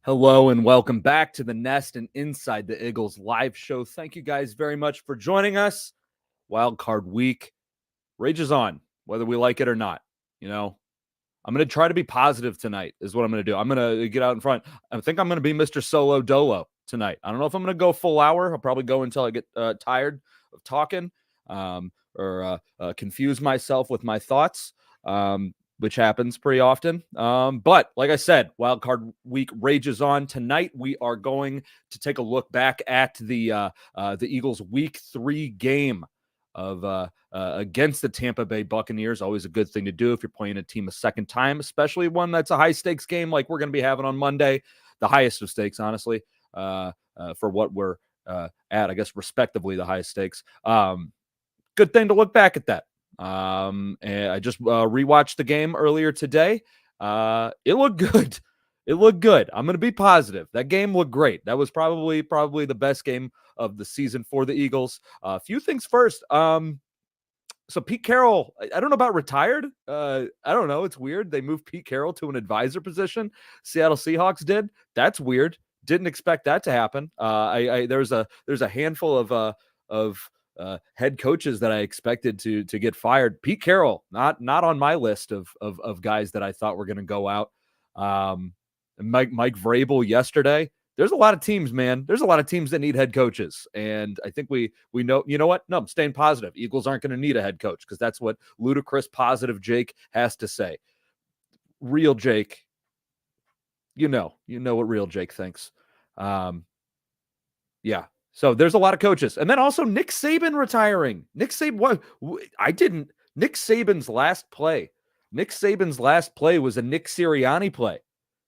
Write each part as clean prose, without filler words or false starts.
Hello and welcome back to the Nest and Inside the Iggles live show. Thank you guys very much for joining us. Wild Card Week rages on, whether we like it or not. You know, I'm going to try to be positive tonight is what I'm going to do. I'm going to get out in front. I think I'm going to be Mr. Solo Dolo tonight. I don't know if I'm going to go full hour. I'll probably go until I get tired of talking or confuse myself with my thoughts. Which happens pretty often. But like I said, Wild Card Week rages on. Tonight, we are going to take a look back at the Eagles' Week 3 game of against the Tampa Bay Buccaneers. Always a good thing to do if you're playing a team a second time, especially one that's a high-stakes game like we're going to be having on Monday. The highest of stakes, honestly, for what we're at, I guess, respectively, the highest stakes. Good thing to look back at that. And I just rewatched the game earlier today. It looked good. It looked good. I'm going to be positive. That game looked great. That was probably the best game of the season for the Eagles. A few things first. So Pete Carroll, I don't know about retired. I don't know. It's weird. They moved Pete Carroll to an advisor position. Seattle Seahawks did. That's weird. Didn't expect that to happen. There's a handful of head coaches that I expected to get fired. Pete Carroll, not on my list of guys that I thought were going to go out. Mike Vrabel yesterday. There's a lot of teams, man. There's a lot of teams that need head coaches, and I think we know. You know what? No, I'm staying positive. Eagles aren't going to need a head coach because that's what ludicrous positive Jake has to say. Real Jake, you know what real Jake thinks. Yeah. So there's a lot of coaches. And then also Nick Saban retiring. Nick Saban, Nick Saban's last play. Nick Saban's last play was a Nick Sirianni play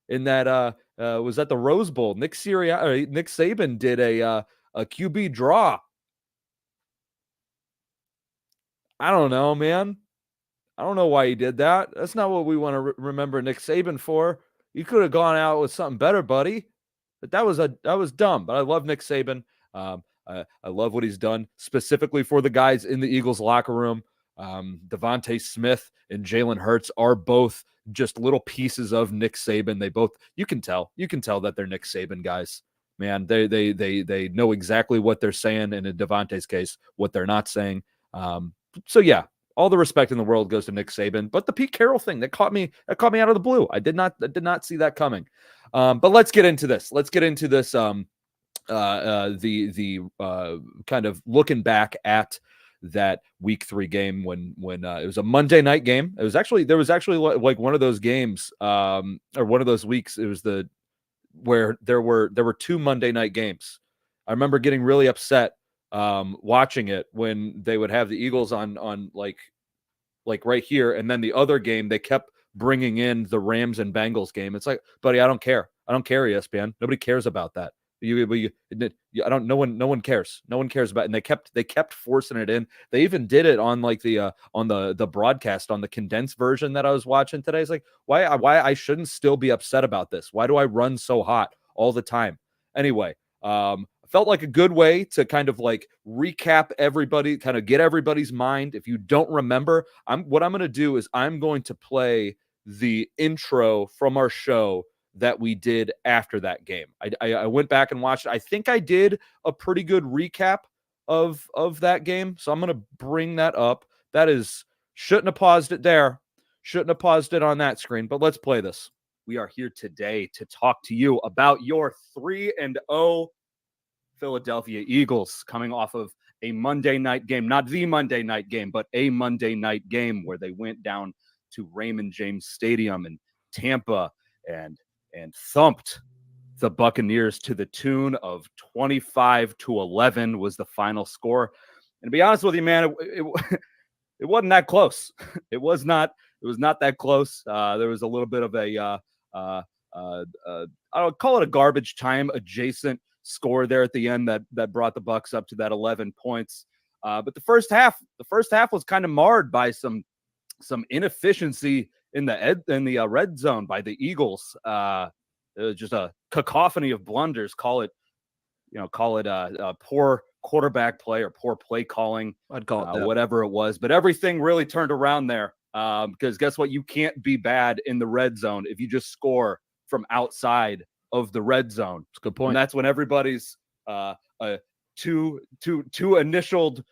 in that was at the Rose Bowl. Nick Saban did a QB draw. I don't know, man. I don't know why he did that. That's not what we want to remember Nick Saban for. You could have gone out with something better, buddy. But that was dumb. But I love Nick Saban. I love what he's done specifically for the guys in the Eagles locker room. Devontae Smith and Jalen Hurts are both just little pieces of Nick Saban. They both, you can tell that they're Nick Saban guys, man. They know exactly what they're saying. And in Devontae's case, what they're not saying. So yeah, all the respect in the world goes to Nick Saban, but the Pete Carroll thing that caught me out of the blue. I did not see that coming. But let's get into this. The kind of looking back at that Week 3 game when it was a Monday night game. There was actually like one of those games or one of those weeks. It was where there were 2 Monday night games. I remember getting really upset watching it when they would have the Eagles on like right here, and then the other game they kept bringing in the Rams and Bengals game. It's like, buddy, I don't care, ESPN. Nobody cares about that. No one cares. No one cares about it. And they kept forcing it in. They even did it on like the broadcast on the condensed version that I was watching today. It's like, why I shouldn't still be upset about this. Why do I run so hot all the time? Anyway, felt like a good way to kind of like recap everybody, kind of get everybody's mind. If you don't remember, what I'm going to do is I'm going to play the intro from our show that we did after that game. I went back and watched it. I think I did a pretty good recap of that game. So I'm going to bring that up. That is, shouldn't have paused it there. Shouldn't have paused it on that screen, but let's play this. We are here today to talk to you about your 3-0 Philadelphia Eagles coming off of a Monday night game, not the Monday night game, but a Monday night game where they went down to Raymond James Stadium in Tampa and thumped the Buccaneers to the tune of 25-11 was the final score. And to be honest with you, man, it wasn't that close. It was not that close. There was a little bit of a I'll call it a garbage time adjacent score there at the end that brought the Bucs up to that 11 points. But the first half was kind of marred by some inefficiency in the red zone by the Eagles. It was just a cacophony of blunders. Call it a poor quarterback play or poor play calling. I'd call it whatever it was. But everything really turned around there because guess what? You can't be bad in the red zone if you just score from outside of the red zone. That's a good point. And that's when everybody's two initialed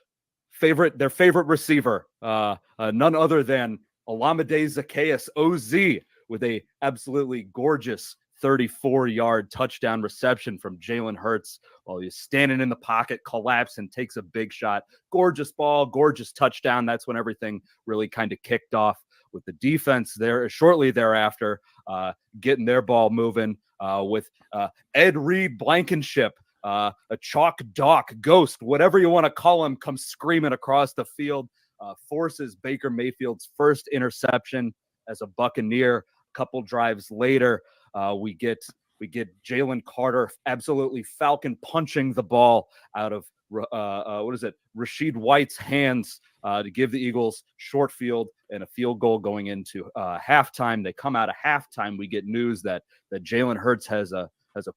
their favorite receiver, none other than Olamide Zaccheaus, OZ, with a absolutely gorgeous 34-yard touchdown reception from Jalen Hurts while he's standing in the pocket, collapsed and takes a big shot. Gorgeous ball, gorgeous touchdown. That's when everything really kind of kicked off with the defense there shortly thereafter, getting their ball moving with Ed Reed Blankenship, a chalk doc ghost, whatever you want to call him, comes screaming across the field, forces Baker Mayfield's first interception as a Buccaneer. A couple drives later, we get Jalen Carter absolutely falcon punching the ball out of Rashid White's hands to give the Eagles short field and a field goal going into halftime. They come out of halftime. We get news that Jalen Hurts has a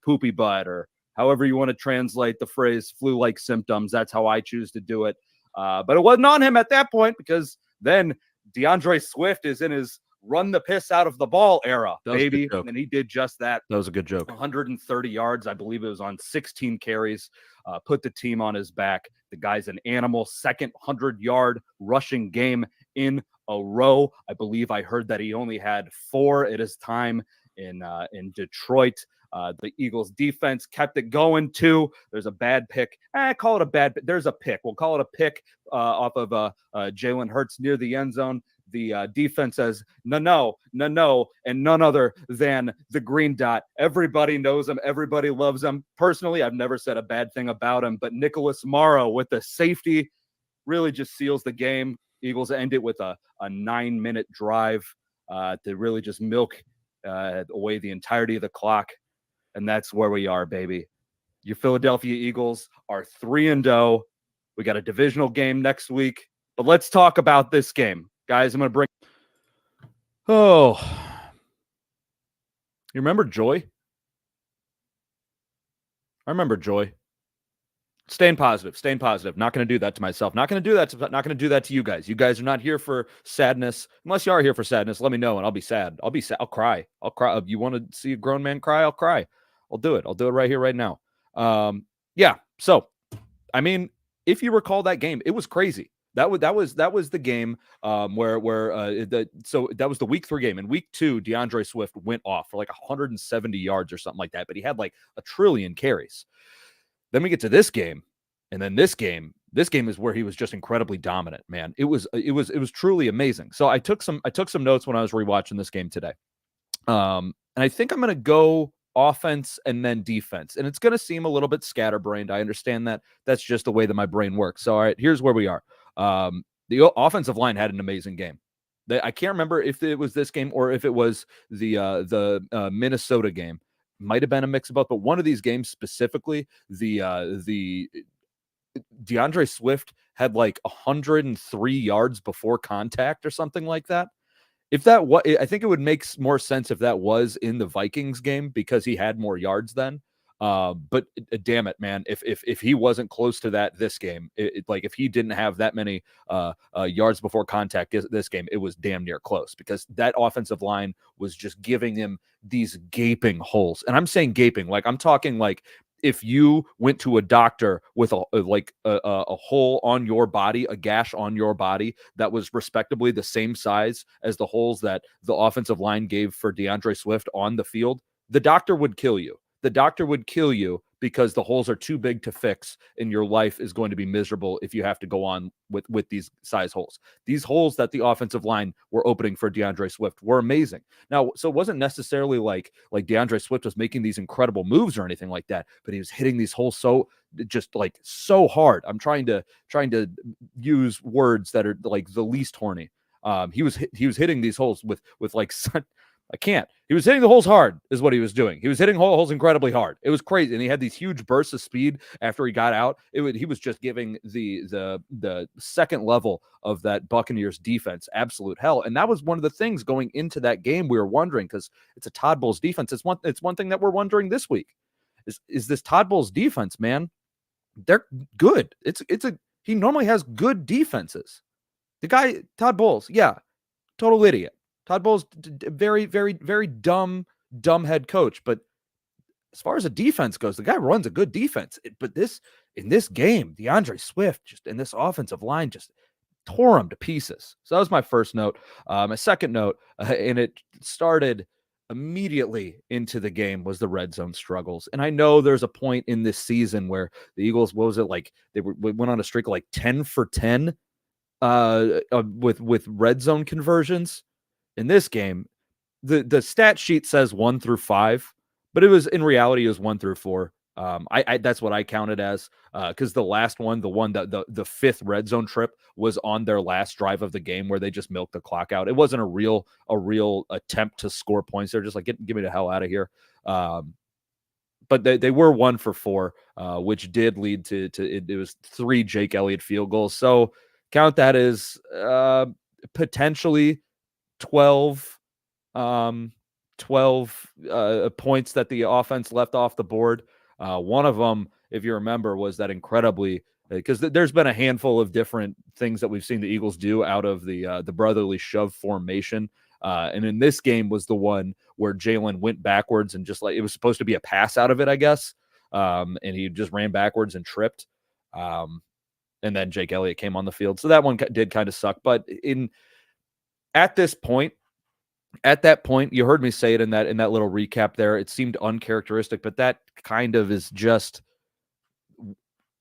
poopy butt, or however you want to translate the phrase flu-like symptoms. That's how I choose to do it. But it wasn't on him at that point because then DeAndre Swift is in his run the piss out of the ball era, baby. And he did just that. That was a good joke. 130 yards. I believe it was on 16 carries, put the team on his back. The guy's an animal. Second 100-yard rushing game in a row. I believe I heard that he only had 4 at his time in Detroit. The Eagles defense kept it going too. There's a bad pick. Call it a bad pick. There's a pick. We'll call it a pick off of Jalen Hurts near the end zone. The defense says, no, and none other than the green dot. Everybody knows him. Everybody loves him. Personally, I've never said a bad thing about him, but Nicholas Morrow with the safety really just seals the game. Eagles end it with a 9-minute drive to really just milk away the entirety of the clock. And that's where we are, baby. Your Philadelphia Eagles are 3-0. We got a divisional game next week, but let's talk about this game. Guys, I'm going to bring... Oh. You remember Joy? I remember Joy. Staying positive. Not going to do that to myself. Not going to do that to you guys. You guys are not here for sadness. Unless you are here for sadness, let me know and I'll be sad. I'll cry. You want to see a grown man cry? I'll cry. I'll do it right here, right now. Yeah. So, I mean, if you recall that game, it was crazy. That was the game where that was the week 3 game. In week 2, DeAndre Swift went off for like 170 yards or something like that, but he had like a trillion carries. Then we get to this game, and then this game is where he was just incredibly dominant, man. It was truly amazing. So I took some notes when I was rewatching this game today. And I think I'm going to go offense and then defense. And it's going to seem a little bit scatterbrained. I understand that. That's just the way that my brain works. So, all right, here's where we are. The offensive line had an amazing game. I can't remember if it was this game or if it was the Minnesota game. Might have been a mix of both, but one of these games specifically, the DeAndre Swift had like 103 yards before contact or something like that. If that was, I think it would make more sense if that was in the Vikings game because he had more yards then. But damn it, man, if he wasn't close to that this game, like if he didn't have that many yards before contact this game, it was damn near close because that offensive line was just giving him these gaping holes. And I'm saying gaping, like I'm talking like if you went to a doctor with a hole on your body, a gash on your body that was respectably the same size as the holes that the offensive line gave for DeAndre Swift on the field, the doctor would kill you. The doctor would kill you because the holes are too big to fix and your life is going to be miserable if you have to go on with these size holes. These holes that the offensive line were opening for DeAndre Swift were amazing. Now, so it wasn't necessarily like DeAndre Swift was making these incredible moves or anything like that, but he was hitting these holes so hard. I'm trying to use words that are like the least horny. He was hitting these holes with like I can't. He was hitting the holes hard is what he was doing. He was hitting holes incredibly hard. It was crazy. And he had these huge bursts of speed after he got out. He was just giving the second level of that Buccaneers defense absolute hell. And that was one of the things going into that game we were wondering, because it's a Todd Bowles defense. It's one thing that we're wondering this week. Is this Todd Bowles defense, man? They're good. He normally has good defenses. The guy, Todd Bowles, yeah, total idiot. Todd Bowles, very, very, very dumb head coach. But as far as a defense goes, the guy runs a good defense. But in this game, DeAndre Swift and this offensive line just tore him to pieces. So that was my first note. My second note, and it started immediately into the game, was the red zone struggles. And I know there's a point in this season where the Eagles, what was it, like they went on a streak of like 10 for 10 with red zone conversions. In this game, the stat sheet says 1 through 5, but it was in reality it was 1 through 4. That's what I counted as, because the last one, the fifth red zone trip, was on their last drive of the game where they just milked the clock out. It wasn't a real attempt to score points. They're just like, get me the hell out of here. But they were 1 for 4, which did lead to it was 3 Jake Elliott field goals. So count that as potentially 12 points that the offense left off the board. One of them, if you remember, was that incredibly, because there's been a handful of different things that we've seen the Eagles do out of the brotherly shove formation. And in this game was the one where Jalen went backwards and just like it was supposed to be a pass out of it, I guess. And he just ran backwards and tripped. And then Jake Elliott came on the field. So that one did kind of suck. But at that point, you heard me say it in that little recap there. It seemed uncharacteristic, but that kind of is just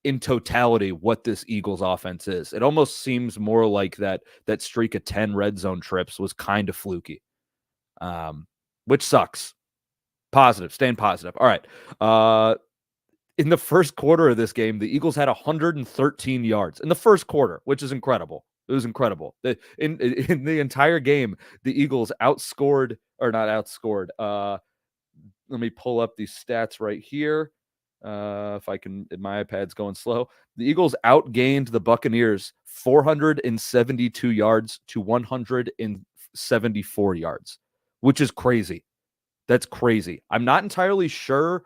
in totality what this Eagles offense is. It almost seems more like that streak of 10 red zone trips was kind of fluky, which sucks. Positive, staying positive. All right. In the first quarter of this game, the Eagles had 113 yards in the first quarter, which is incredible. It was incredible. In the entire game, the Eagles not outscored. Let me pull up these stats right here. If I can, my iPad's going slow. The Eagles outgained the Buccaneers 472 yards to 174 yards, which is crazy. That's crazy. I'm not entirely sure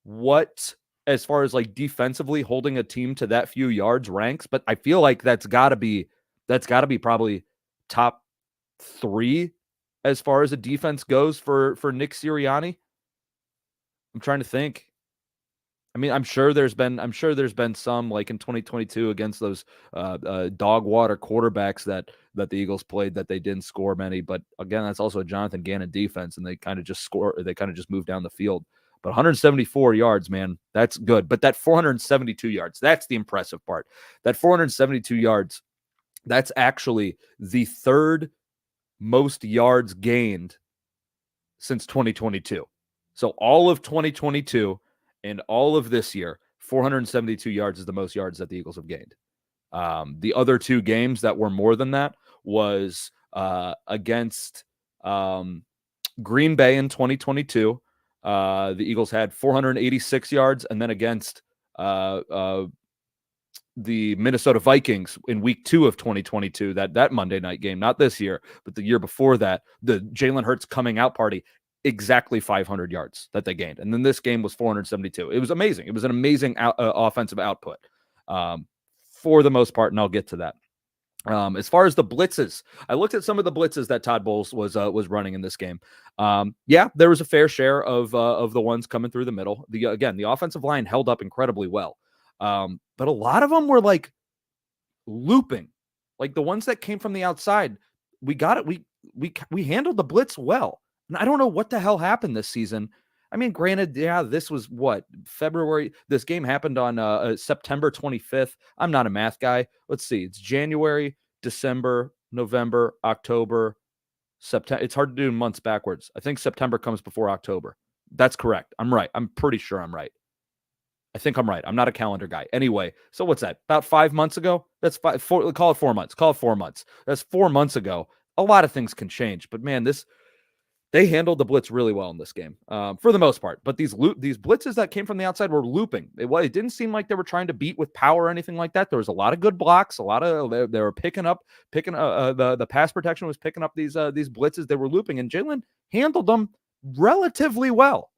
what, as far as like defensively holding a team to that few yards ranks, but I feel like that's got to be probably top 3 as far as a defense goes for Nick Sirianni. I'm trying to think. I mean, I'm sure there's been some, like in 2022 against those dog water quarterbacks that the Eagles played that they didn't score many. But again, that's also a Jonathan Gannon defense, and they kind of just move down the field. But 174 yards, man, that's good. But that 472 yards, that's the impressive part. That 472 yards, that's actually the third most yards gained since 2022. So all of 2022 and all of this year, 472 yards is the most yards that the Eagles have gained. The other 2 games that were more than that was against Green Bay in 2022. The Eagles had 486 yards, and then against the Minnesota Vikings in week 2 of 2022, that Monday night game, not this year, but the year before that, the Jalen Hurts coming out party, exactly 500 yards that they gained. And then this game was 472. It was amazing. It was an amazing offensive output for the most part, and I'll get to that. As far as the blitzes, I looked at some of the blitzes that Todd Bowles was running in this game. Yeah, there was a fair share of the ones coming through the middle. The offensive line held up incredibly well, but a lot of them were like looping, like the ones that came from the outside. We got it. We handled the blitz well, and I don't know what the hell happened this season. I mean, granted, yeah, this was what, February. This game happened on September 25th. I'm not a math guy. Let's see. It's January, December, November, October, September. It's hard to do months backwards. I think September comes before October. That's correct. I'm right. I'm pretty sure I'm right. I think I'm right. I'm not a calendar guy. Anyway, so what's that? About 5 months ago? That's call it 4 months. Call it 4 months. That's 4 months ago. A lot of things can change, but man, they handled the blitz really well in this game, for the most part. But these blitzes that came from the outside were looping. It didn't seem like they were trying to beat with power or anything like that. There was a lot of good blocks. They were picking up the pass protection was picking up these blitzes. They were looping, and Jalen handled them relatively well.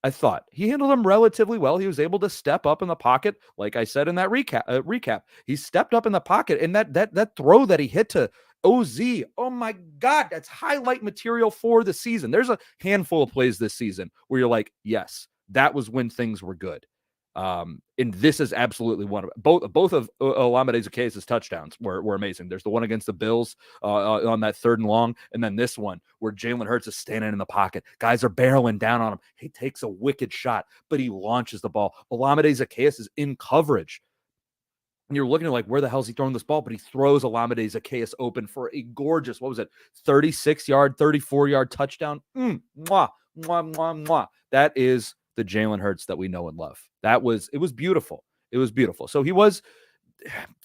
I thought he handled them relatively well. He was able to step up in the pocket, like I said in that recap. He stepped up in the pocket, and that throw that he hit to OZ, oh my God, that's highlight material for the season. There's a handful of plays this season where you're like, yes, that was when things were good. And this is absolutely one of both of Olamide Zaccheaus' touchdowns were amazing. There's the one against the Bills on that 3rd and long, and then this one where Jalen Hurts is standing in the pocket. Guys are barreling down on him. He takes a wicked shot, but he launches the ball. Olamide Zaccheaus is in coverage. And you're looking at like, where the hell is he throwing this ball? But he throws Olamide Zaccheaus open for a gorgeous, 36-yard, 34-yard touchdown. Mwah, mwah, mwah, mwah. That is the Jalen Hurts that we know and love. It was beautiful. It was beautiful. So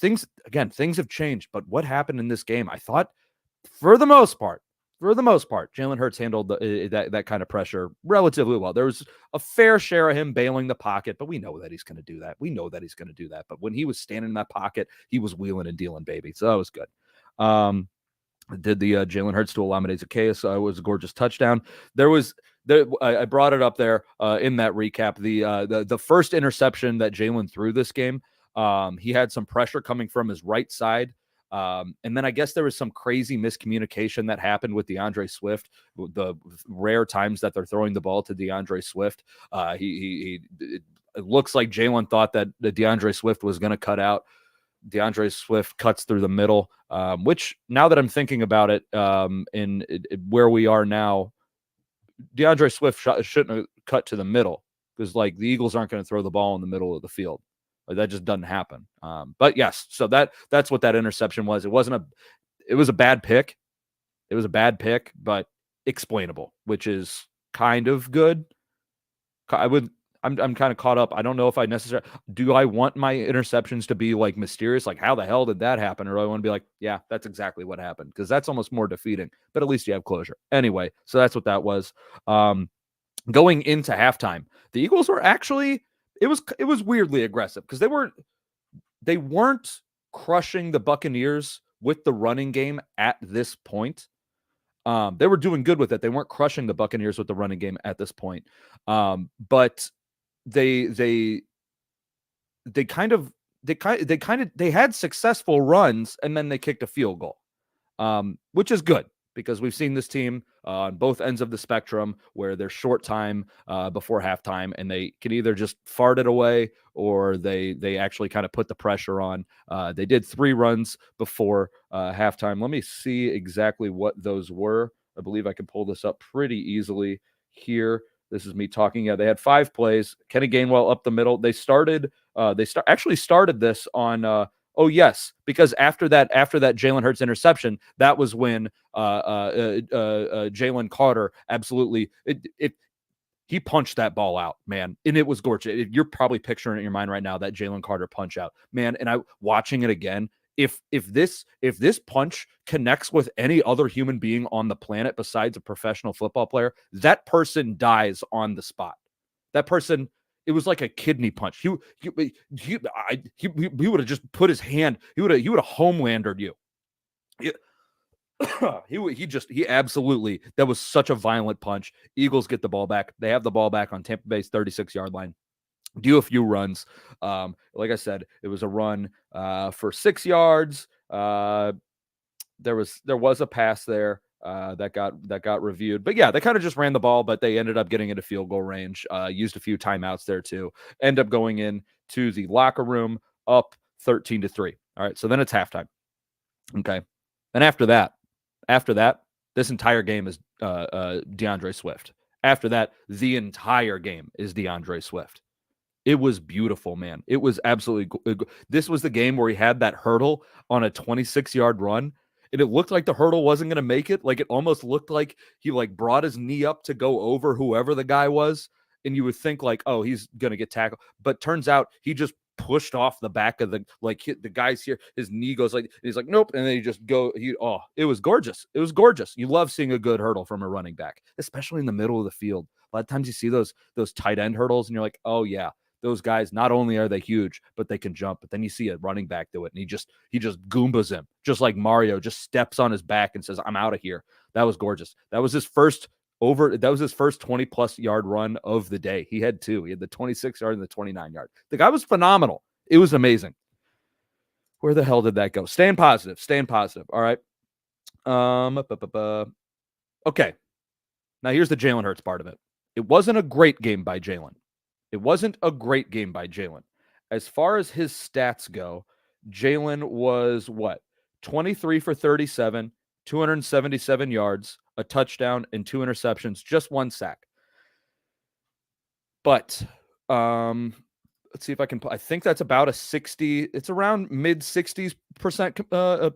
things have changed, but what happened in this game? I thought for the most part, Jalen Hurts handled that kind of pressure relatively well. There was a fair share of him bailing the pocket, but we know that he's going to do that. But when he was standing in that pocket, he was wheeling and dealing, baby. So that was good. Did the Jalen Hurts to Olamide Zaccheaus was a gorgeous touchdown. I brought it up there in that recap. The first interception that Jalen threw this game, he had some pressure coming from his right side. And then I guess there was some crazy miscommunication that happened with DeAndre Swift. The rare times that they're throwing the ball to DeAndre Swift, it looks like Jalen thought that the DeAndre Swift was going to cut out. DeAndre Swift cuts through the middle, which now that I'm thinking about it, in where we are now, DeAndre Swift shouldn't have cut to the middle, because like the Eagles aren't going to throw the ball in the middle of the field. Like, that just doesn't happen. But yes, so that's what that interception was. It was a bad pick. It was a bad pick, but explainable, which is kind of good. I'm kind of caught up. I don't know if I necessarily do. I want my interceptions to be like mysterious, like how the hell did that happen? Or do I want to be like, yeah, that's exactly what happened, because that's almost more defeating. But at least you have closure. Anyway, so that's what that was. Going into halftime, the Eagles were actually it was weirdly aggressive, because they weren't crushing the Buccaneers with the running game at this point. They were doing good with it. They weren't crushing the Buccaneers with the running game at this point. But they had successful runs, and then they kicked a field goal, which is good, because we've seen this team on both ends of the spectrum where there's short time before halftime, and they can either just fart it away, or they actually kind of put the pressure on. They did 3 runs before halftime. Let me see exactly what those were. I believe I can pull this up pretty easily here. This is me talking. Yeah, they had 5 plays. Kenny Gainwell up the middle. They actually started this on oh yes, because after that Jalen Hurts interception, that was when Jalen Carter absolutely he punched that ball out, man, and it was gorgeous. You're probably picturing it in your mind right now, that Jalen Carter punch out, man. And I watching it again. If this punch connects with any other human being on the planet besides a professional football player, that person dies on the spot. That person, it was like a kidney punch. He would have just put his hand. He would have homelandered you. he absolutely, that was such a violent punch. Eagles get the ball back. They have the ball back on Tampa Bay's 36-yard line. Do a few runs. Like I said, it was a run for 6 yards. There was a pass there that got reviewed. But yeah, they kind of just ran the ball, but they ended up getting into field goal range. Used a few timeouts there too. End up going in to the locker room up 13-3. All right, so then it's halftime. Okay, and after that, this entire game is DeAndre Swift. After that, the entire game is DeAndre Swift. It was beautiful, man. It was absolutely. This was the game where he had that hurdle on a 26-yard run, and it looked like the hurdle wasn't going to make it. Like, it almost looked like he brought his knee up to go over whoever the guy was, and you would think like, oh, he's going to get tackled. But turns out he just pushed off the back of the guy's here. His knee goes like, he's like, nope, and then he just go. It was gorgeous. It was gorgeous. You love seeing a good hurdle from a running back, especially in the middle of the field. A lot of times you see those tight end hurdles, and you're like, oh yeah. Those guys, not only are they huge, but they can jump. But then you see a running back do it, and he just Goombas him, just like Mario, just steps on his back and says, "I'm out of here." That was gorgeous. That was his first 20+ yard run of the day. He had two. He had the 26-yard and the 29-yard. The guy was phenomenal. It was amazing. Where the hell did that go? Staying positive. All right. Okay. Now here's the Jalen Hurts part of it. It wasn't a great game by Jalen. As far as his stats go, Jalen was 23 for 37, 277 yards, a touchdown, and 2 interceptions, just 1 sack. But let's see if I can. I think that's about a 60. It's around mid 60s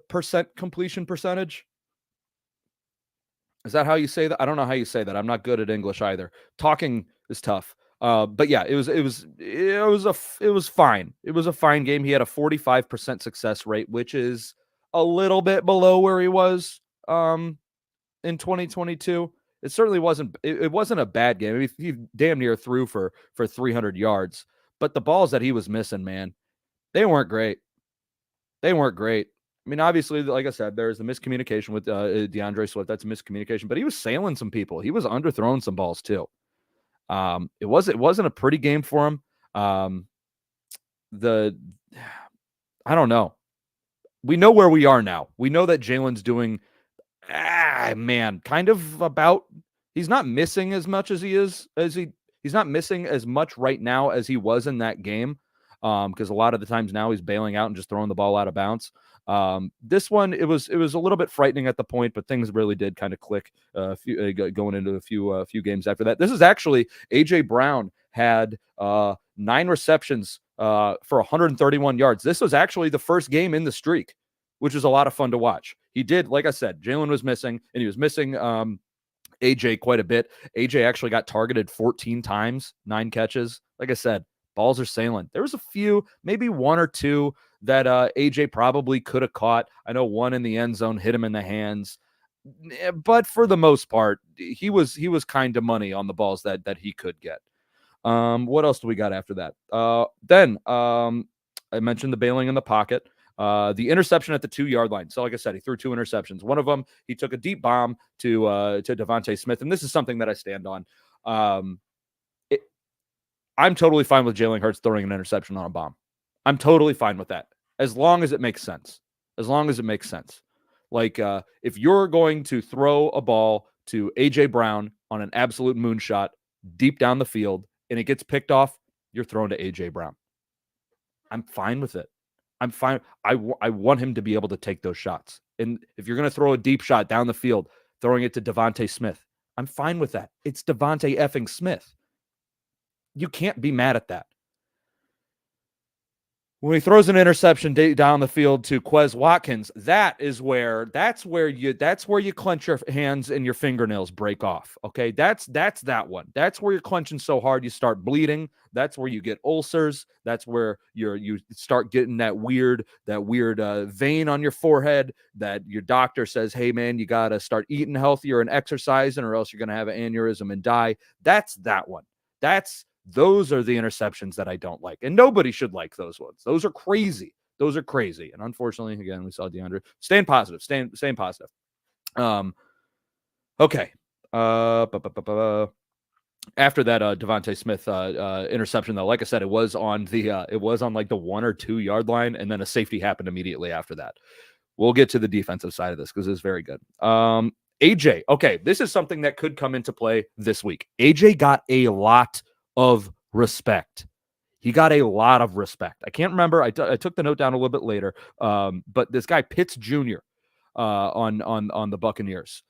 percent completion percentage. Is that how you say that? I don't know how you say that. I'm not good at English either. Talking is tough. But yeah, it was fine. It was a fine game. He had a 45% success rate, which is a little bit below where he was in 2022. It certainly wasn't. It wasn't a bad game. I mean, he damn near threw for 300 yards. But the balls that he was missing, man, they weren't great. I mean, obviously, like I said, there's the miscommunication with DeAndre Swift. That's a miscommunication. But he was sailing some people. He was underthrowing some balls too. It wasn't a pretty game for him. I don't know. We know where we are now. We know that Jalen's doing, kind of about. He's not missing as much he's not missing as much right now as he was in that game. Because a lot of the times now he's bailing out and just throwing the ball out of bounds. This one, it was a little bit frightening at the point, but things really did kind of click going into a few games after that. This is actually AJ Brown had 9 receptions for 131 yards. This was actually the first game in the streak, which is a lot of fun to watch. He did, like I said, Jalen was missing, and he was missing AJ quite a bit. AJ actually got targeted 14 times, 9 catches. Like I said, balls are sailing. There was a few, maybe 1 or 2 that AJ probably could have caught. I know one in the end zone hit him in the hands, but for the most part, he was kind of money on the balls that he could get. What else do we got after that? Then I mentioned the bailing in the pocket. The interception at the 2-yard line. So like I said, he threw 2 interceptions. One of them, he took a deep bomb to Devontae Smith, and this is something that I stand on. I'm totally fine with Jalen Hurts throwing an interception on a bomb. I'm totally fine with that, as long as it makes sense. Like, if you're going to throw a ball to A.J. Brown on an absolute moonshot deep down the field and it gets picked off, you're thrown to A.J. Brown. I'm fine with it. I'm fine. I want him to be able to take those shots. And if you're going to throw a deep shot down the field, throwing it to Devontae Smith, I'm fine with that. It's Devontae effing Smith. You can't be mad at that. When he throws an interception down the field to Quez Watkins, that's where you clench your hands and your fingernails break off. Okay, that's that one. That's where you're clenching so hard you start bleeding. That's where you get ulcers. That's where you start getting that weird vein on your forehead that your doctor says, "Hey man, you gotta start eating healthier and exercising, or else you're gonna have an aneurysm and die." That's that one. Those are the interceptions that I don't like. And nobody should like those ones. Those are crazy. And unfortunately, again, we saw DeAndre staying positive. Okay. After that Devontae Smith interception, though, like I said, it was on like the 1 or 2 yard line, and then a safety happened immediately after that. We'll get to the defensive side of this because it's very good. AJ, okay, this is something that could come into play this week. AJ got a lot of respect. He got a lot of respect. I can't remember. I took the note down a little bit later. But this guy Pitts Jr. On the Buccaneers,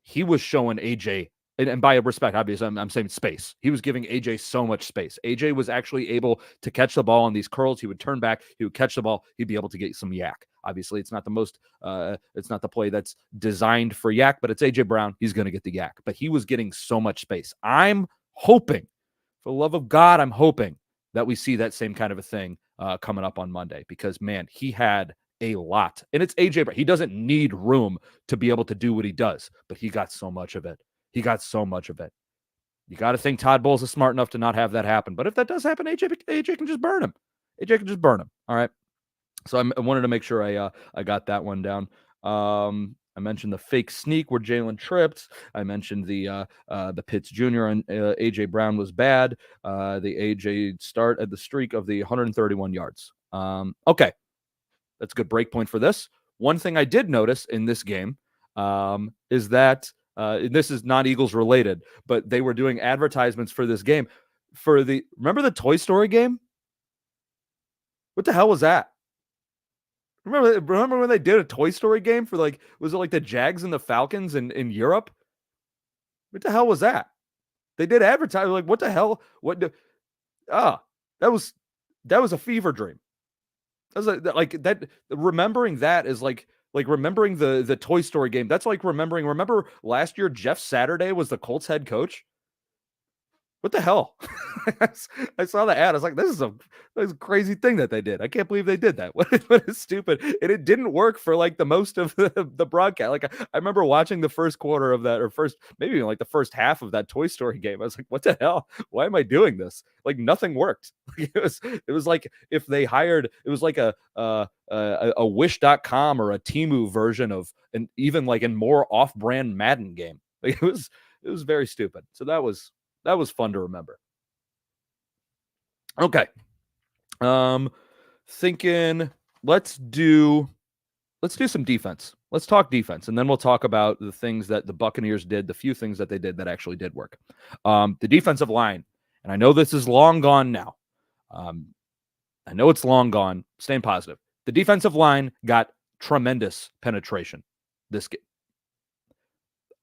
he was showing AJ, and by respect, obviously, I'm saying space. He was giving AJ so much space. AJ was actually able to catch the ball on these curls. He would turn back. He would catch the ball. He'd be able to get some yak. Obviously, it's not the play that's designed for yak, but it's AJ Brown. He's going to get the yak. But he was getting so much space. I'm hoping, for the love of God, I'm hoping that we see that same kind of a thing coming up on Monday, because, man, he had a lot. And it's AJ Brown. He doesn't need room to be able to do what he does, but he got so much of it. You got to think Todd Bowles is smart enough to not have that happen. But if that does happen, AJ can just burn him. AJ can just burn him. All right. So I wanted to make sure I got that one down. I mentioned the fake sneak where Jalen tripped. I mentioned the Pitts Jr. and AJ Brown was bad. The AJ start at the streak of the 131 yards. Okay. That's a good break point for this. One thing I did notice in this game is that this is not Eagles related, but they were doing advertisements for this game. Remember the Toy Story game? What the hell was that? Remember when they did a Toy Story game for, like, was it like the Jags and the Falcons in Europe? What the hell was that? They did advertise, like, what the hell? That was a fever dream. That was like that. Remembering that is like remembering the Toy Story game. That's like remember last year Jeff Saturday was the Colts head coach. What the hell? I saw the ad. I was like, this is a crazy thing that they did. I can't believe they did that. What is stupid? And it didn't work for like the most of the broadcast. Like I remember watching the first quarter of that, or maybe even like the first half of that Toy Story game. I was like, what the hell? Why am I doing this? Like nothing worked. It was like if they hired, it was like a Wish.com or a Temu version of an even like a more off-brand Madden game. Like it was very stupid. So that was fun to remember. Okay. Thinking let's do some defense. Let's talk defense, and then we'll talk about the things that the Buccaneers did, the few things that they did that actually did work. The defensive line, and I know this is long gone now. I know it's long gone. Staying positive. The defensive line got tremendous penetration this game.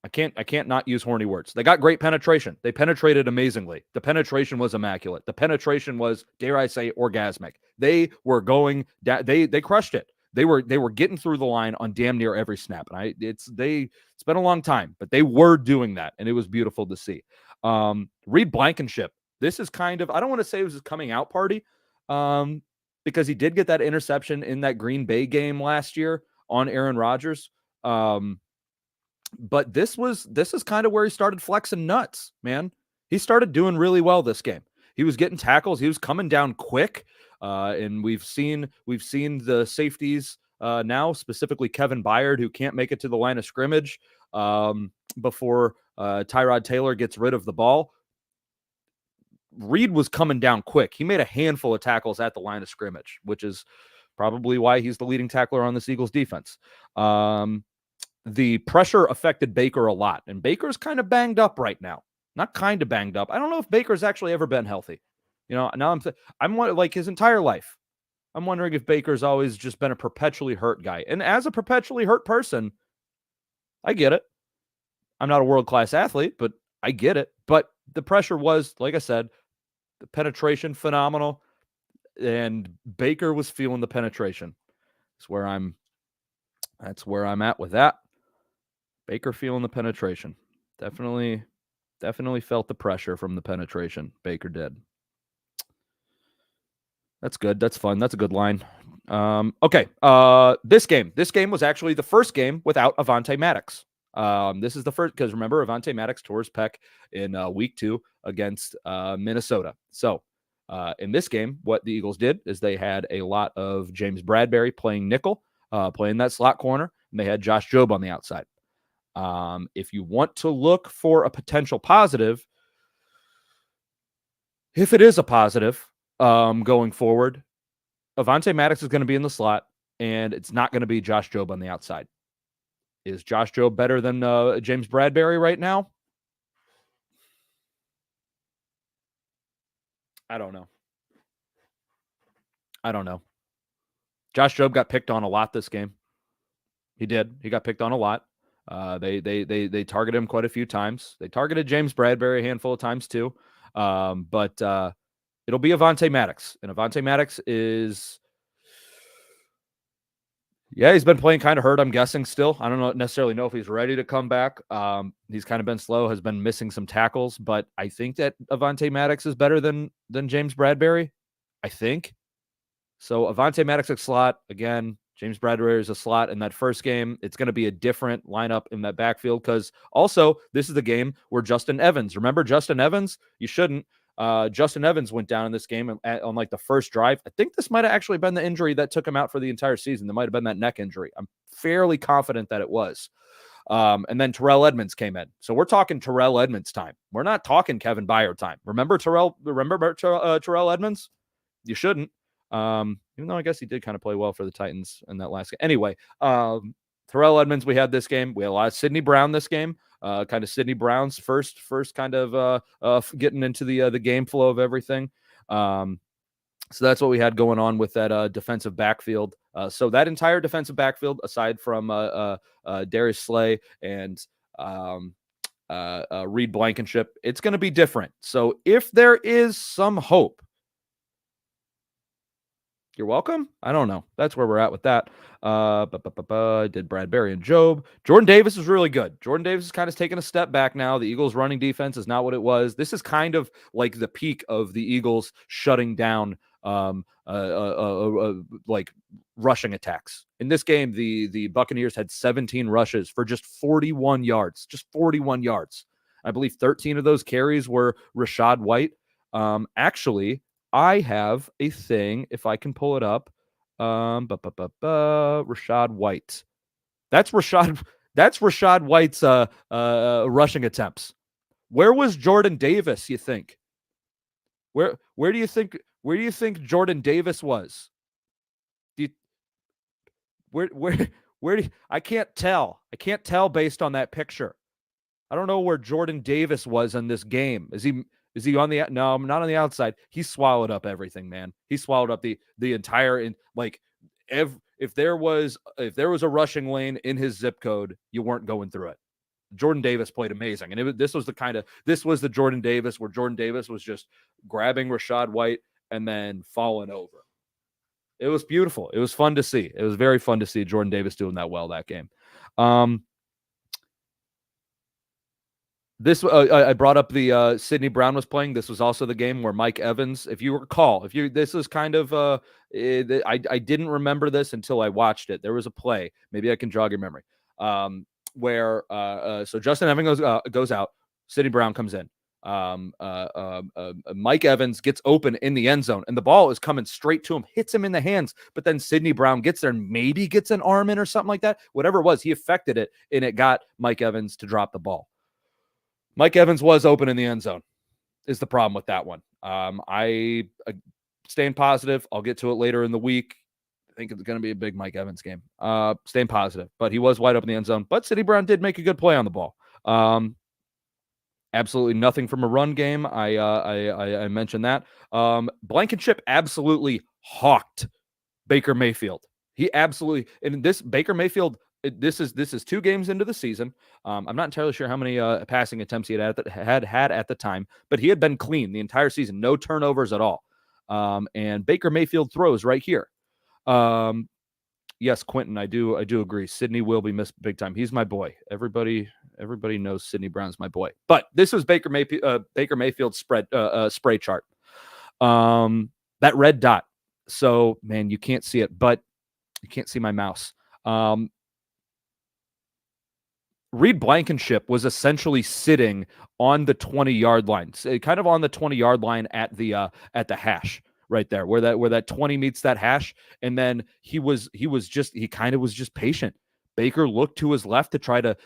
I can't not use horny words. They got great penetration. They penetrated amazingly. The penetration was immaculate. The penetration was, dare I say, orgasmic. They were going down. They crushed it. They were getting through the line on damn near every snap. And it's been a long time, but they were doing that, and it was beautiful to see. Reed Blankenship. This is kind of, I don't want to say it was his coming out party, because he did get that interception in that Green Bay game last year on Aaron Rodgers. But this is kind of where he started flexing nuts, man. He started doing really well this game. He was getting tackles. He was coming down quick. And we've seen the safeties now, specifically Kevin Byard, who can't make it to the line of scrimmage before Tyrod Taylor gets rid of the ball. Reed was coming down quick. He made a handful of tackles at the line of scrimmage, which is probably why he's the leading tackler on this Eagles defense. The pressure affected Baker a lot, and Baker's kind of banged up right now. Not kind of banged up. I don't know if Baker's actually ever been healthy. Now I'm like his entire life. I'm wondering if Baker's always just been a perpetually hurt guy. And as a perpetually hurt person, I get it. I'm not a world-class athlete, but I get it. But the pressure was, like I said, the penetration phenomenal, and Baker was feeling the penetration. That's where I'm at with that. Baker feeling the penetration. Definitely felt the pressure from the penetration. Baker did. That's good. That's fun. That's a good line. Okay. This game was actually the first game without Avonte Maddox. This is the first, because remember, Avonte Maddox tore his pec in week 2 against Minnesota. So in this game, what the Eagles did is they had a lot of James Bradbury playing nickel, playing that slot corner. and they had Josh Jobe on the outside. If you want to look for a potential positive, if it is a positive going forward, Avonte Maddox is going to be in the slot, and it's not going to be Josh Jobe on the outside. Is Josh Jobe better than James Bradberry right now? I don't know. Josh Jobe got picked on a lot this game. He did. He got picked on a lot. They targeted him quite a few times. They targeted James Bradberry a handful of times too. But it'll be Avonte Maddox. And Avonte Maddox is, he's been playing kind of hurt, I'm guessing still. I don't necessarily know if he's ready to come back. He's kind of been slow, has been missing some tackles, but I think that Avonte Maddox is better than James Bradberry. I think. So Avonte Maddox at slot, again, James Bradberry is a slot in that first game. It's going to be a different lineup in that backfield because also this is the game where Justin Evans, remember Justin Evans? You shouldn't. Justin Evans went down in this game on like the first drive. I think this might have actually been the injury that took him out for the entire season. There might have been that neck injury. I'm fairly confident that it was. And then Terrell Edmunds came in. So we're talking Terrell Edmunds time. We're not talking Kevin Byard time. Remember Terrell Edmunds? You shouldn't. Even though I guess he did kind of play well for the Titans in that last game. Anyway, Terrell Edmunds, we had this game. We had a lot of Sidney Brown this game. Kind of Sidney Brown's first kind of getting into the game flow of everything. So that's what we had going on with that defensive backfield. So that entire defensive backfield, aside from Darius Slay and Reed Blankenship, it's going to be different. So if there is some hope, you're welcome. I don't know. That's where we're at with that. Did Bradberry and Jobe. Jordan Davis is really good. Jordan Davis is kind of taking a step back now. The Eagles' running defense is not what it was. This is kind of like the peak of the Eagles shutting down like rushing attacks. In this game, the Buccaneers had 17 rushes for just 41 yards. Just 41 yards. I believe 13 of those carries were Rachaad White. Actually, I have a thing, if I can pull it up. Rachaad White. That's Rachaad White's rushing attempts. Where was Jordan Davis, you think? Where do you think Jordan Davis was? I can't tell. I can't tell based on that picture. I don't know where Jordan Davis was in this game. Is he on the? No, I'm not on the outside. He swallowed up everything, man. He swallowed up the entire if there was a rushing lane in his zip code, you weren't going through it. Jordan Davis played amazing, and this was the Jordan Davis where Jordan Davis was just grabbing Rachaad White and then falling over. It was beautiful. It was fun to see. It was very fun to see Jordan Davis doing that well that game. This I brought up the Sidney Brown was playing. This was also the game where Mike Evans, if you recall, this is kind of I didn't remember this until I watched it. There was a play, maybe I can jog your memory, where so Justin Evans goes out, Sidney Brown comes in. Mike Evans gets open in the end zone, and the ball is coming straight to him, hits him in the hands, but then Sidney Brown gets there and maybe gets an arm in or something like that. Whatever it was, he affected it, and it got Mike Evans to drop the ball. Mike Evans was open in the end zone is the problem with that one. I staying positive. I'll get to it later in the week. I think it's going to be a big Mike Evans game. Staying positive, but he was wide open in the end zone. But Sidney Brown did make a good play on the ball. Absolutely nothing from a run game. I mentioned that. Blankenship absolutely hawked Baker Mayfield. He absolutely, and this Baker Mayfield, this is 2 games into the season. I'm not entirely sure how many passing attempts he had at the time, but he had been clean the entire season, no turnovers at all. And Baker Mayfield throws right here. Yes, Quentin, I do agree. Sidney will be missed big time. He's my boy. Everybody knows Sidney Brown's my boy. But this was Baker Mayfield's spray chart. That red dot. So man, you can't see it, but you can't see my mouse. Reed Blankenship was essentially sitting on the 20-yard line, kind of on the 20-yard line at the hash right there, where that 20 meets that hash, and then he kind of was just patient. Baker looked to his left to try to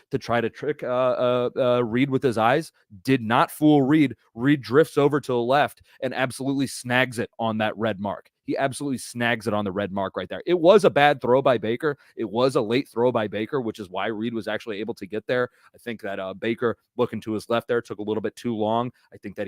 trick Reed with his eyes. Did not fool Reed. Reed drifts over to the left and absolutely snags it on that red mark. He absolutely snags it on the red mark right there. It was a bad throw by Baker. It was a late throw by Baker, which is why Reed was actually able to get there. I think that Baker looking to his left there took a little bit too long. I think that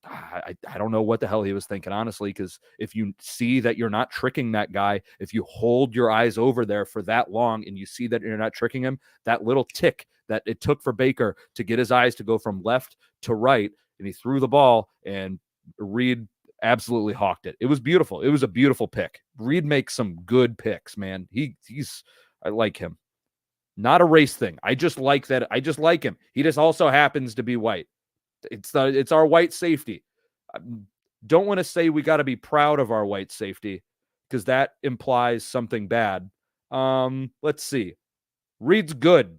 I don't know what the hell he was thinking, honestly, because if you see that you're not tricking that guy, if you hold your eyes over there for that long and you see that you're not tricking him, that little tick that it took for Baker to get his eyes to go from left to right, and he threw the ball, and Reed absolutely hawked it. It was beautiful. It was a beautiful pick. Reed makes some good picks, man. I like him. Not a race thing. I just like that. I just like him. He just also happens to be white. It's our white safety. I don't want to say we got to be proud of our white safety because that implies something bad. Let's see. Reed's good.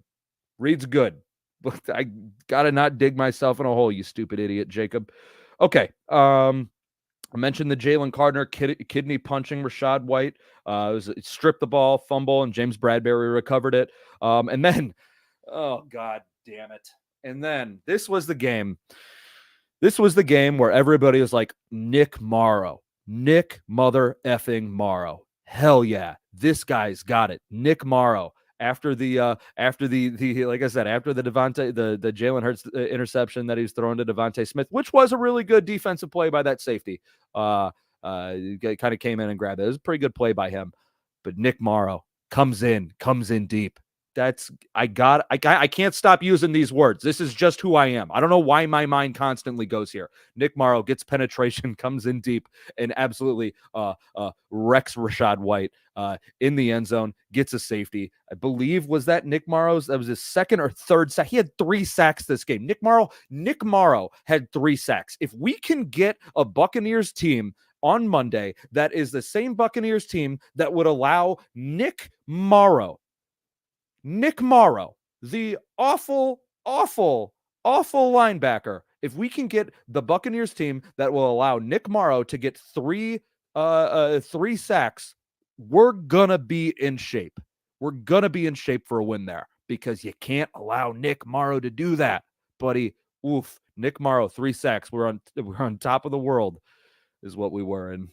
I gotta not dig myself in a hole, you stupid idiot, Jacob. Okay. I mentioned the Jalen Carter kidney punching Rachaad White. It stripped the ball, fumble, and James Bradbury recovered it. And then, oh God damn it. And then this was the game. This was the game where everybody was like, Nick Morrow. Nick mother effing Morrow. Hell yeah. This guy's got it. Nick Morrow. After the like I said, after the Jalen Hurts interception that he was throwing to Devontae Smith, which was a really good defensive play by that safety. Kind of came in and grabbed it. It was a pretty good play by him. But Nick Morrow comes in deep. I can't stop using these words. This is just who I am. I don't know why my mind constantly goes here. Nick Morrow gets penetration, comes in deep, and absolutely wrecks Rachaad White in the end zone, gets a safety. I believe that was his second or third sack. He had 3 sacks this game. Nick Morrow had 3 sacks. If we can get a Buccaneers team on Monday that is the same Buccaneers team that would allow Nick Morrow, the awful linebacker. If we can get the Buccaneers team that will allow Nick Morrow to get 3 sacks, we're gonna be in shape. We're gonna be in shape for a win there because you can't allow Nick Morrow to do that, buddy. Oof, Nick Morrow, 3 sacks. We're on top of the world, is what we were, and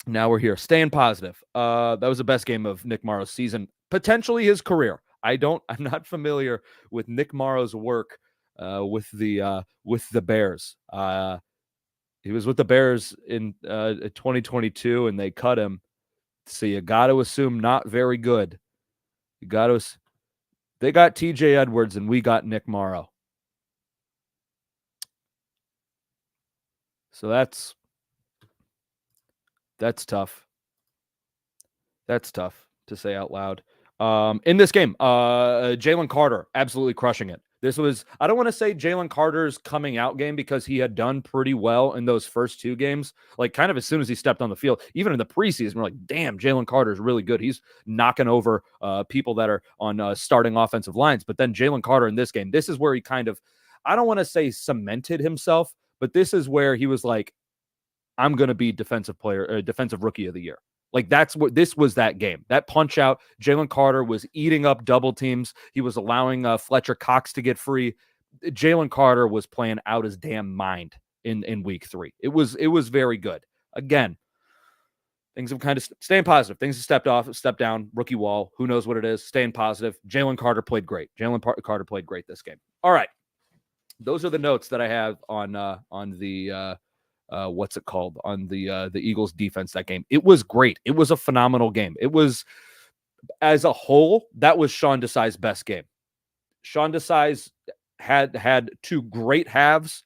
now we're here, staying positive. That was the best game of Nick Morrow's season, potentially his career. I'm not familiar with Nick Morrow's work with the Bears. He was with the Bears in 2022, and they cut him. So you got to assume not very good. They got TJ Edwards, and we got Nick Morrow. So that's tough. That's tough to say out loud. In this game, Jalen Carter absolutely crushing it. This was, I don't want to say Jalen Carter's coming out game because he had done pretty well in those first 2 games. Like kind of as soon as he stepped on the field, even in the preseason, we're like, damn, Jalen Carter's really good. He's knocking over people that are on starting offensive lines. But then Jalen Carter in this game, this is where he kind of, I don't want to say cemented himself, but this is where he was like, I'm going to be defensive rookie of the year. Like this was that game. That punch out, Jalen Carter was eating up double teams. He was allowing Fletcher Cox to get free. Jalen Carter was playing out his damn mind in week 3. It was very good. Again, things have kind of staying positive. Things have stepped down, rookie wall. Who knows what it is? Staying positive. Jalen Carter played great. Carter played great this game. All right. Those are the notes that I have on the what's it called on the Eagles defense that game. It was great. It was a phenomenal game. It was, as a whole, that was Sean Desai's best game. Sean Desai had 2 great halves,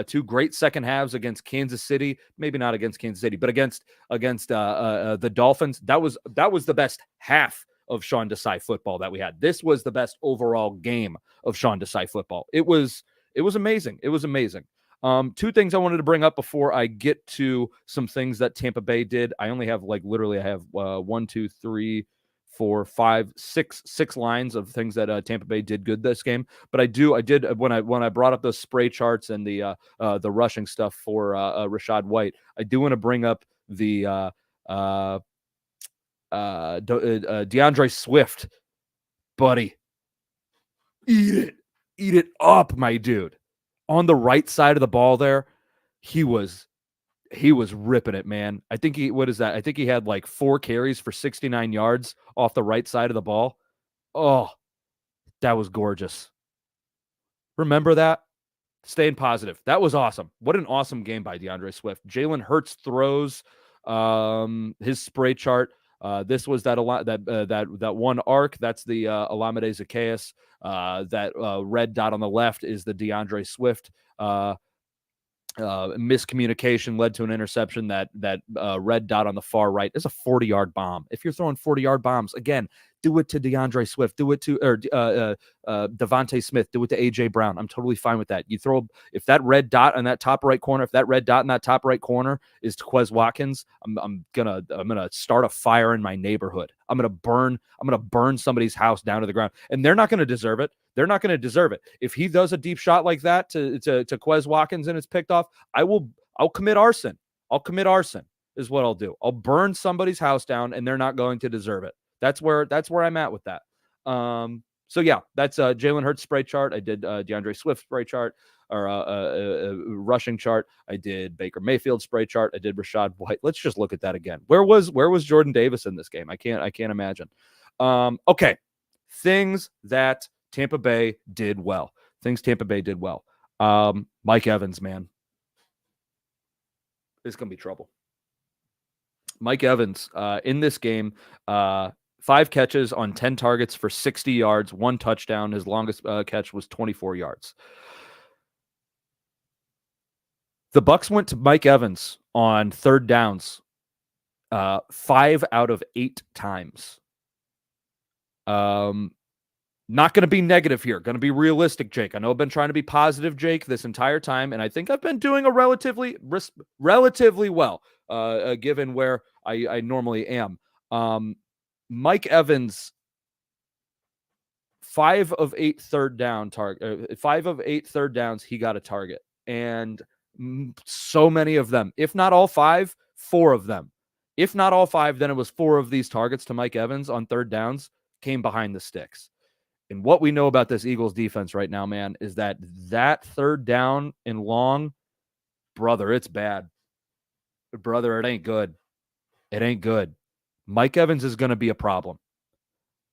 2 great second halves against Kansas City. Maybe not against Kansas City, but against the Dolphins. That was the best half of Sean Desai football that we had. This was the best overall game of Sean Desai football. It was amazing. It was amazing. 2 things I wanted to bring up before I get to some things that Tampa Bay did. I only have I have 1, 2, 3, 4, 5, 6 lines of things that Tampa Bay did good this game. But I did when I brought up those spray charts and the rushing stuff for Rachaad White, I do want to bring up the DeAndre Swift buddy. Eat it up, my dude. On the right side of the ball there, he was ripping it, man. I think I think he had like 4 carries for 69 yards off the right side of the ball. Oh, that was gorgeous. Remember that? Staying positive. That was awesome. What an awesome game by DeAndre Swift. Jalen Hurts throws his spray chart. This was that one arc. That's the Olamide Zacchaeus. That red dot on the left is the DeAndre Swift miscommunication led to an interception. That red dot on the far right is a 40-yard bomb. If you're throwing 40-yard bombs, again, do it to DeAndre Swift, do it to Devontae Smith, do it to AJ Brown. I'm totally fine with that. You throw, if that red dot in that top right corner, if that red dot in that top right corner is Quez Watkins, I'm gonna start a fire in my neighborhood. I'm gonna burn somebody's house down to the ground, and they're not gonna deserve it. They're not going to deserve it. If he does a deep shot like that to Quez Watkins and it's picked off, I'll commit arson. I'll commit arson is what I'll do. I'll burn somebody's house down, and they're not going to deserve it. That's where I'm at with that. So yeah, that's Jalen Hurts spray chart. I did DeAndre Swift spray chart or rushing chart. I did Baker Mayfield spray chart. I did Rachaad White. Let's just look at that again. Where was Jordan Davis in this game? I can't imagine. Okay, things that Tampa Bay did well. Mike Evans, man. It's going to be trouble. Mike Evans in this game, 5 catches on 10 targets for 60 yards, 1 touchdown. His longest catch was 24 yards. The Bucs went to Mike Evans on 3rd downs 5 out of 8 times. Not going to be negative here. Going to be realistic, Jake. I know I've been trying to be positive, Jake, this entire time, and I think I've been doing a relatively well, given where I normally am. Mike Evans, 5 of 8 third downs, he got a target, and so many of them, if not all 5, 4 of them. If not all 5, then it was 4 of these targets to Mike Evans on 3rd downs came behind the sticks. And what we know about this Eagles defense right now, man, is that 3rd down and long, brother, it's bad. Brother, it ain't good. It ain't good. Mike Evans is going to be a problem.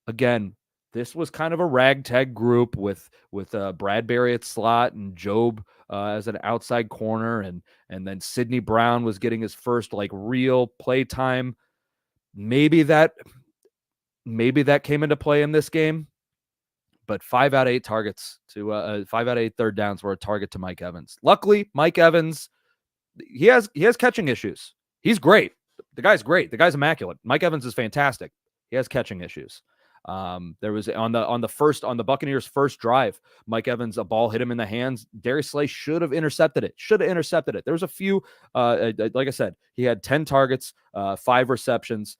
Again, this was kind of a ragtag group with Bradbury at slot and Job as an outside corner, and then Sidney Brown was getting his first like real play time. Maybe that came into play in this game. But 5 out of 8 targets to 5 out of 8 third downs were a target to Mike Evans. Luckily, Mike Evans, he has catching issues. He's great. The guy's great. The guy's immaculate. Mike Evans is fantastic. He has catching issues. There was on the Buccaneers' first drive, Mike Evans, a ball hit him in the hands. Darius Slay should have intercepted it. There was a few, like I said, he had 10 targets, 5 receptions.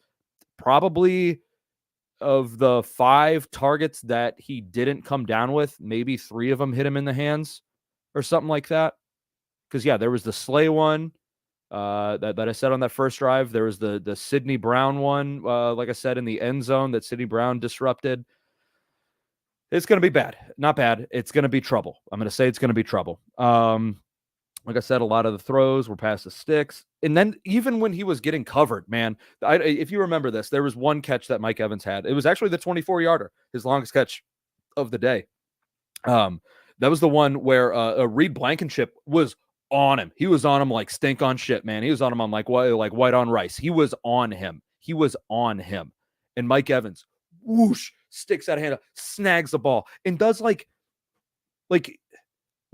Probably of the 5 targets that he didn't come down with, maybe 3 of them hit him in the hands or something like that. Because, yeah, there was the Slay one that I said on that first drive. There was the Sidney Brown one, like I said, in the end zone that Sidney Brown disrupted. It's going to be bad. Not bad. It's going to be trouble. I'm going to say it's going to be trouble. Like I said, a lot of the throws were past the sticks. And then even when he was getting covered, man, if you remember this, there was one catch that Mike Evans had. It was actually the 24-yarder, his longest catch of the day. That was the one where Reed Blankenship was on him. He was on him like stink on shit, man. He was on him on like white on rice. He was on him. And Mike Evans, whoosh, sticks out a hand, snags the ball, and does like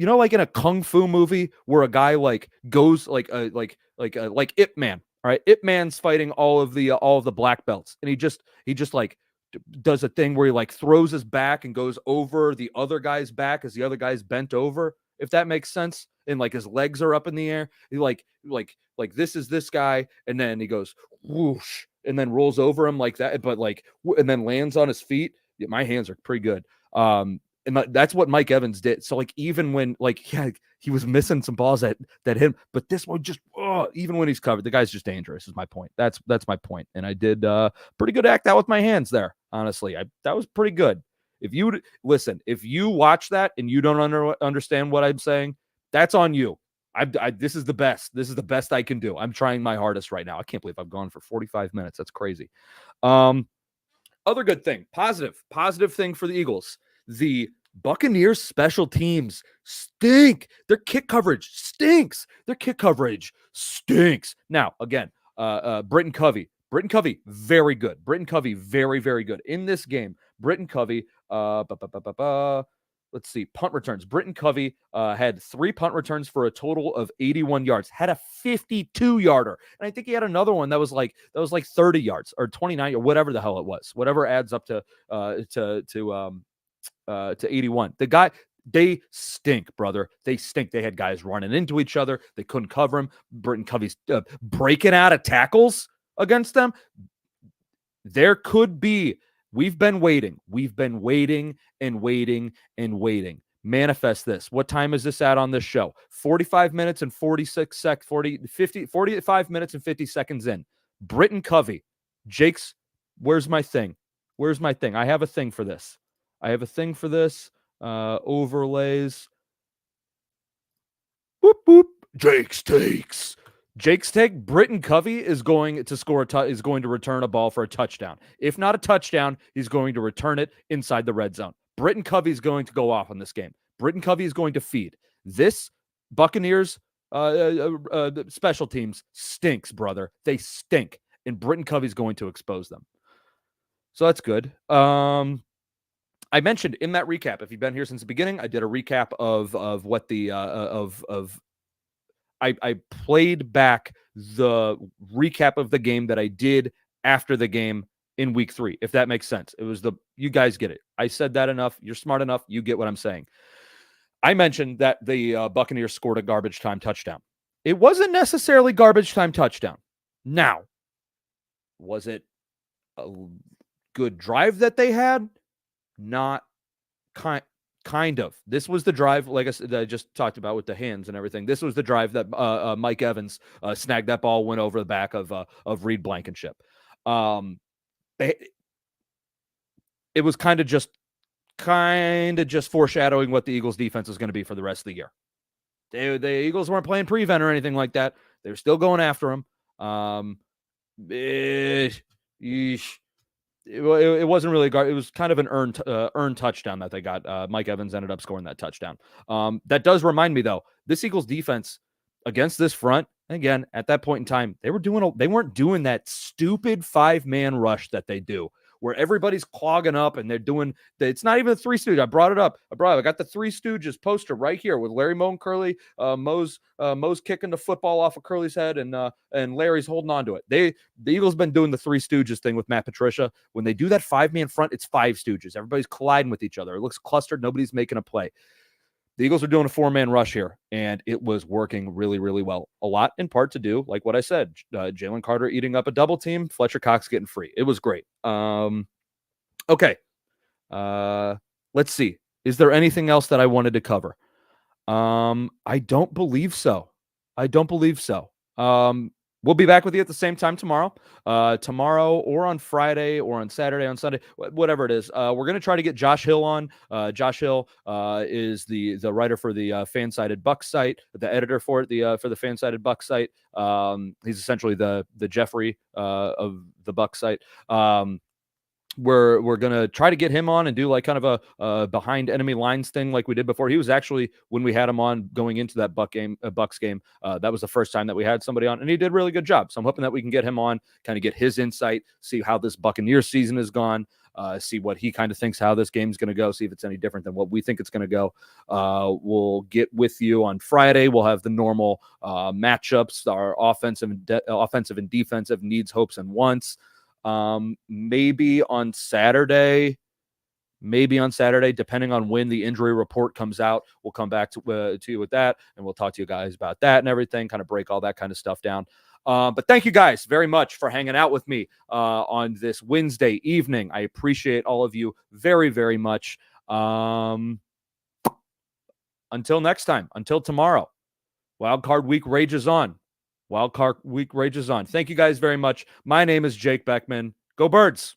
you know, like in a kung fu movie where a guy like goes like Ip Man. All right, Ip Man's fighting all of the black belts, and he just like does a thing where he like throws his back and goes over the other guy's back as the other guy's bent over, if that makes sense. And like his legs are up in the air. He like this is this guy, and then he goes whoosh, and then rolls over him like that, but like and then lands on his feet. Yeah, my hands are pretty good. And that's what Mike Evans did. So like even when he was missing some balls that hit him, but this one just even when he's covered, the guy's just dangerous. Is my point. That's my point. And I did pretty good act out with my hands there. Honestly, that was pretty good. If you listen, if you watch that and you don't understand what I'm saying, that's on you. This is the best. This is the best I can do. I'm trying my hardest right now. I can't believe I've gone for 45 minutes. That's crazy. Other good thing, positive thing for the Eagles. The Buccaneers special teams stink. Their kick coverage stinks. Now, again, Britton Covey, very good. Britton Covey, very, very good. In this game, Britton Covey, let's see, punt returns. Britton Covey had 3 punt returns for a total of 81 yards, had a 52-yarder. And I think he had another one that was like 30 yards or 29 or whatever the hell it was, whatever adds up to 81. The guy, they stink, brother. They stink. They had guys running into each other. They couldn't cover him. Britton Covey's breaking out of tackles against them. There could be. We've been waiting and waiting. Manifest this. What time is this at on this show? 45 minutes and 45 minutes and 50 seconds in. Britton Covey. Jake's, where's my thing? I have a thing for this. Overlays. Whoop, whoop. Jake's takes. Britton Covey is going to score is going to return a ball for a touchdown. If not a touchdown, he's going to return it inside the red zone. Britton Covey is going to go off on this game. Britton Covey is going to feed. This Buccaneers special teams stinks, brother. They stink, and Britton Covey is going to expose them. So that's good. I mentioned in that recap, if you've been here since the beginning, I did a recap of what the I played back the recap of the game that I did after the game in week 3, if that makes sense. It was you guys get it. I said that enough. You're smart enough. You get what I'm saying. I mentioned that the Buccaneers scored a garbage time touchdown. It wasn't necessarily garbage time touchdown. Now, was it a good drive that they had? Not kind of. This was the drive, like I said, that I just talked about with the hands and everything. This was the drive that Mike Evans snagged that ball, went over the back of Reed Blankenship. It was kind of just foreshadowing what the Eagles defense is going to be for the rest of the year. The Eagles weren't playing prevent or anything like that. They were still going after him. It wasn't really it was kind of an earned touchdown that they got. Mike Evans ended up scoring that touchdown. That does remind me, though, this Eagles defense against this front, again, at that point in time, they weren't doing that stupid 5-man rush that they do, where everybody's clogging up and they're doing. It's not even a 3 Stooges. I brought it up. I got the 3 Stooges poster right here with Larry Moe and Curly. Moe's kicking the football off of Curly's head, and Larry's holding on to it. The Eagles been doing the 3 Stooges thing with Matt Patricia. When they do that 5-man front, it's 5 Stooges. Everybody's colliding with each other. It looks clustered. Nobody's making a play. The Eagles are doing a 4-man rush here, and it was working really, really well. A lot in part to do, like what I said, Jalen Carter eating up a double team, Fletcher Cox getting free. It was great. Okay. Let's see. Is there anything else that I wanted to cover? I don't believe so. We'll be back with you at the same time tomorrow. Tomorrow or on Friday or on Saturday, on Sunday, whatever it is. We're going to try to get Josh Hill on. Josh Hill is the writer for the Fansided Buck site, the editor for it, for the Fansided Buck site. He's essentially the Jeffrey of the Buck site. We're going to try to get him on and do like kind of a behind enemy lines thing like we did before. He was actually, when we had him on going into that Bucks game, that was the first time that we had somebody on, and he did a really good job. So I'm hoping that we can get him on, kind of get his insight, see how this Buccaneers season has gone, see what he kind of thinks how this game's going to go, see if it's any different than what we think it's going to go. We'll get with you on Friday. We'll have the normal matchups, our offensive and defensive needs, hopes, and wants. Maybe on Saturday, depending on when the injury report comes out, we'll come back to you with that, and we'll talk to you guys about that and everything, kind of break all that kind of stuff down. But thank you guys very much for hanging out with me on this Wednesday evening. I appreciate all of you very, very much. Until next time, until tomorrow, Wildcard Week rages on. Thank you guys very much. My name is Jake Beckman. Go Birds.